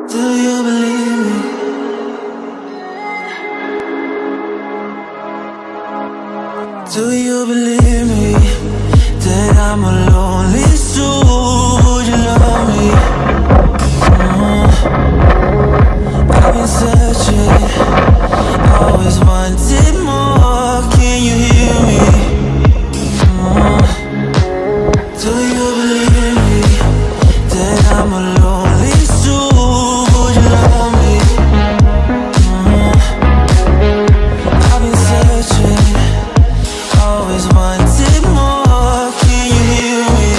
Do you believe me? Do you believe me that I'm a lonely soul? Would you love me? I've been searching, always wanted more. Can you hear me? Do you believe me that I'm a lonely soul? Would you love me? I've been searching, always wanted more. Can you hear me?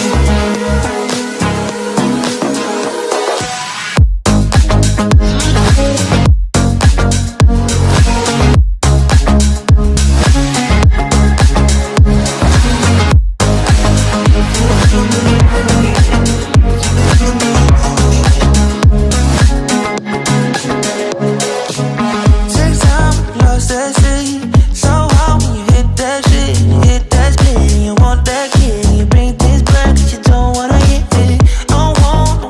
Take time, lost that shit. So hard when you hit that shit. Hit that split, you want that kid. You bring things back, cause you don't wanna hit it. Don't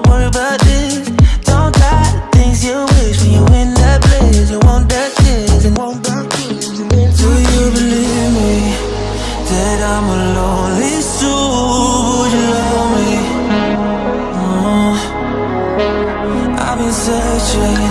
worry about this. Don't die the things you wish when you in that place. You want that kiss and want that kiss. Do you believe me that I'm a lonely soul? Would you love me? I've been searching,